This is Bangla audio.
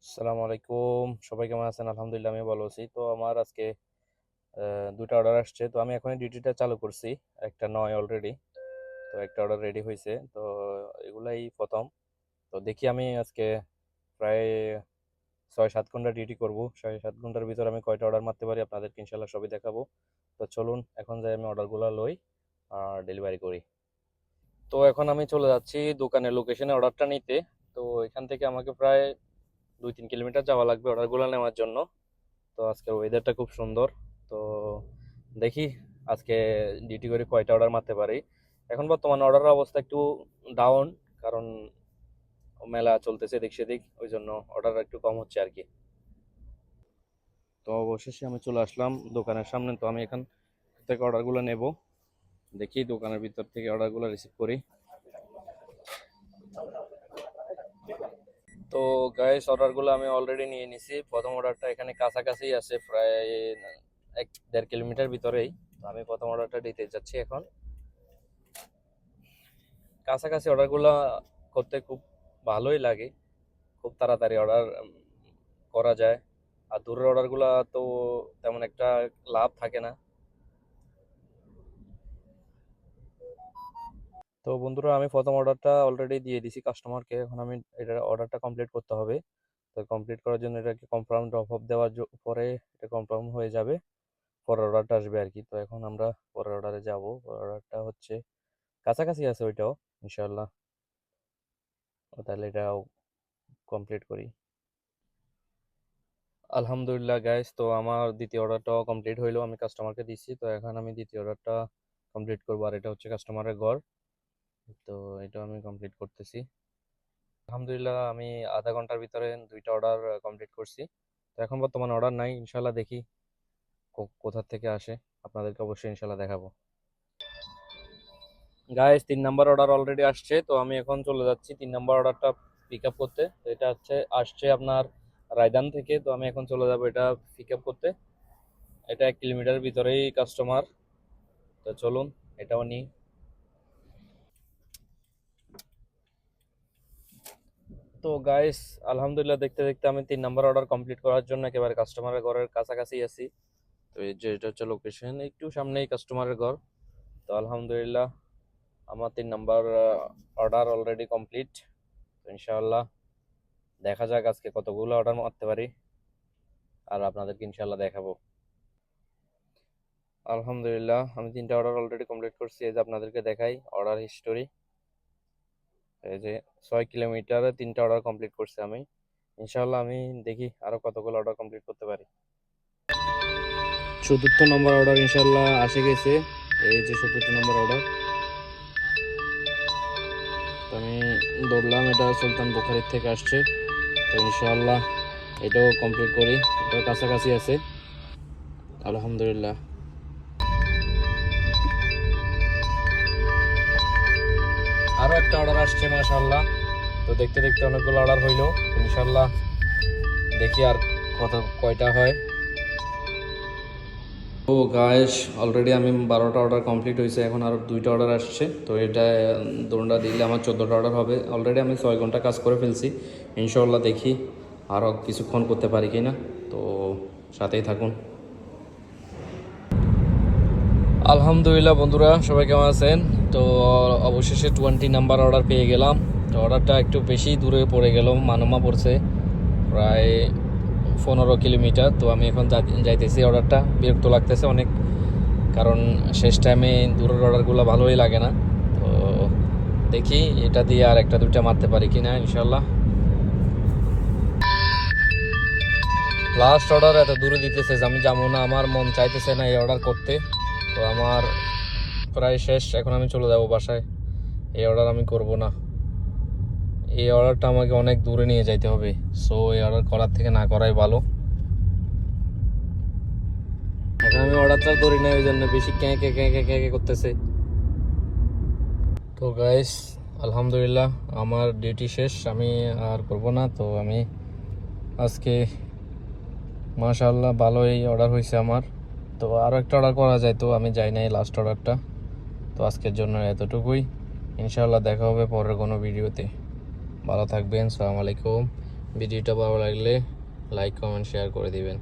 আসসালামু আলাইকুম। সবাই কেমন আছেন? আলহামদুলিল্লাহ আমি ভালো আছি। তো আমার আজকে ২ টা অর্ডার আসছে। তো আমি এখনই ডিউটিটা চালু করছি। একটা নয় অলরেডি। তো একটা অর্ডার রেডি হইছে। তো এগুলাই ১ম। তো দেখি আমি আজকে প্রায় ৬-৭ ঘন্টা ডিউটি করব। ৬-৭ ঘন্টার ভিতরে আমি কয়টা অর্ডার মারতে পারি আপনাদেরকে ইনশাআল্লাহ সবই দেখাবো। তো চলুন এখন যাই আমি অর্ডারগুলো লই আর ডেলিভারি করি। তো এখন আমি চলে যাচ্ছি দোকানের লোকেশনে অর্ডারটা নিতে। তো এখান থেকে আমাকে প্রায় ২-৩ কিলোমিটার যাওয়া লাগবে অর্ডারগুলো নেওয়ার জন্য। তো আজকের ওয়েদারটা খুব সুন্দর। তো দেখি আজকে ডিউটি করে কয়টা অর্ডার মারতে পারি। এখন বর্তমানে অর্ডারের অবস্থা একটু ডাউন, কারণ মেলা চলতেছে এদিক সেদিক, ওই জন্য অর্ডার একটু কম হচ্ছে আর কি। তো অবশেষে আমি চলে আসলাম দোকানের সামনে। তো আমি এখান থেকে অর্ডারগুলো নেব, দেখি দোকানের ভিতর থেকে অর্ডারগুলো রিসিভ করি। তো গাইস, অর্ডারগুলো আমি অলরেডি নিয়ে নিছি। প্রথম অর্ডারটা এখানে কাছাকাছি আছে, প্রায় ১-১.৫ কিলোমিটার ভিতরেই। তো আমি প্রথম অর্ডারটা দিতে যাচ্ছি এখন। কাছাকাছি অর্ডারগুলো করতে খুব ভালোই লাগে, খুব তাড়াতাড়ি অর্ডার করা যায়। আর দূরের অর্ডারগুলো তো তেমন একটা লাভ থাকে না। তো বন্ধুরা, আমি প্রথম অর্ডারটা অলরেডি দিয়ে দিছি কাস্টমারকে। এখন আমি এটা অর্ডারটা কমপ্লিট করতে হবে। তো কমপ্লিট করার জন্য এটাকে কনফার্ম ড্রপ অফ দেওয়ার পরে এটা কনফার্ম হয়ে যাবে, পরের অর্ডারটা আসবে আর কি। তো এখন আমরা পরের অর্ডারে যাব। পরের অর্ডারটা হচ্ছে কাছাকাছি আছে ওইটাও, ইনশাল্লাহ। তাহলে এটাও কমপ্লিট করি। আলহামদুলিল্লাহ গাইস, তো আমার দ্বিতীয় অর্ডারটাও কমপ্লিট হইলো, আমি কাস্টমারকে দিচ্ছি। তো এখন আমি দ্বিতীয় অর্ডারটা কমপ্লিট করবো, আর এটা হচ্ছে কাস্টমারের ঘর। তো এটা আমি কমপ্লিট করতেছি। আলহামদুলিল্লাহ আমি আধা ঘন্টার ভিতরে 2টা অর্ডার কমপ্লিট করছি। তো এখন বর্তমানে অর্ডার নাই, ইনশাল্লাহ দেখি কোথা থেকে আসে, আপনাদেরকে অবশ্যই ইনশাল্লাহ দেখাবো। গাইস, 3 নাম্বার অর্ডার অলরেডি আসছে। তো আমি এখন চলে যাচ্ছি 3 নাম্বার অর্ডারটা পিক আপ করতে। তো এটা হচ্ছে আসছে আপনার রায়দান থেকে। তো আমি এখন চলে যাবো এটা পিক আপ করতে। এটা 1 কিলোমিটার ভিতরেই কাস্টমার। তো চলুন এটাও নিই। তো গাইস, আলহামদুলিল্লাহ দেখতে দেখতে আমি 3 নাম্বার অর্ডার কমপ্লিট করার জন্য একেবারে কাস্টমারের ঘরের কাছাকাছি আছি। তো এই যে এটা হচ্ছে লোকেশন, একটু সামনেই কাস্টমারের ঘর। তো আলহামদুলিল্লাহ আমার 3 নাম্বার অর্ডার অলরেডি কমপ্লিট। তো ইনশাআল্লাহ দেখা যাক আজকে কতগুলো অর্ডার মারতে পারি, আর আপনাদেরকে ইনশাআল্লাহ দেখাবো। আলহামদুলিল্লাহ আমি 3টা অর্ডার অলরেডি কমপ্লিট করছি। এই যে আপনাদেরকে দেখাই অর্ডার হিস্টোরি। এই যে 6 কিলোমিটারে 3টা অর্ডার কমপ্লিট করছি আমি। ইনশাআল্লাহ আমি দেখি আরো কতগুলো অর্ডার কমপ্লিট করতে পারি। চতুর্থ নম্বর অর্ডার ইনশাআল্লাহ আসে গেছে। এই যে চতুর্থ নম্বর অর্ডার। তো আমি ধরলাম এটা সুলতান বুখারির থেকে আসছে। তো ইনশাআল্লাহ এটাও কমপ্লিট করি, এটাও কাছাকাছি আছে আলহামদুলিল্লাহ। আরো একটা অর্ডার আসছে মাশাআল্লাহ। তো দেখতে দেখতে অনেকগুলো অর্ডার হইলো, ইনশাআল্লাহ দেখি আর কয়টা হয়। তো গাইস, অলরেডি আমি 12টা অর্ডার কমপ্লিট হয়েছে, এখন আরও 2টা অর্ডার আসছে। তো এটা দোনটা দিলে আমার 14টা অর্ডার হবে। অলরেডি আমি 6 ঘন্টা কাজ করে ফেলছি। ইনশাআল্লাহ দেখি আরও কিছুক্ষণ করতে পারি কি না। তো সাথেই থাকুন। আলহামদুলিল্লাহ বন্ধুরা, সবাই কেমন আছেন? তো অবশেষে 20 নাম্বার অর্ডার পেয়ে গেলাম। তো অর্ডারটা একটু বেশি দূরে পড়ে গেল, মানমা পড়ছে প্রায় 15 কিলোমিটার। তো আমি এখন যাইতেছি। অর্ডারটা বিরক্ত লাগতেছে অনেক, কারণ শেষ টাইমে দূরের অর্ডারগুলো ভালোই লাগে না। তো দেখি এটা দিয়ে আর একটা দুইটা মারতে পারি কিনা ইনশাল্লাহ। লাস্ট অর্ডার এত দূরে দিতেছে যে আমি যাবো না, আমার মন চাইতেছে না এই অর্ডার করতে। তো আমার প্রায় শেষ, এখন আমি চলে যাব বাসায়। এই অর্ডার আমি করব না, এই অর্ডারটা আমাকে অনেক দূরে নিয়ে যাইতে হবে। সো এই অর্ডার করার থেকে না করাই ভালো। এখন আমি অর্ডারটা ধরি না, ওই জন্য বেশি ক্যাঁ ক্যাঁ ক্যাঁ ক্যাঁ ক্যাঁ করতেছে। তো গাইস, আলহামদুলিল্লাহ আমার ডিউটি শেষ, আমি আর করব না। তো আমি আজকে মাশাআল্লাহ ভালোই অর্ডার হয়েছে আমার। তো আরও একটা অর্ডার করা যায়, তো আমি যাই নাই লাস্ট অর্ডারটা। তো আজকের জন্য এতটুকুই। ইনশাআল্লাহ দেখা হবে পরের কোনো ভিডিওতে। ভালো থাকবেন। আসসালামু আলাইকুম। ভিডিওটা ভালো লাগলে লাইক কমেন্ট শেয়ার করে দিবেন।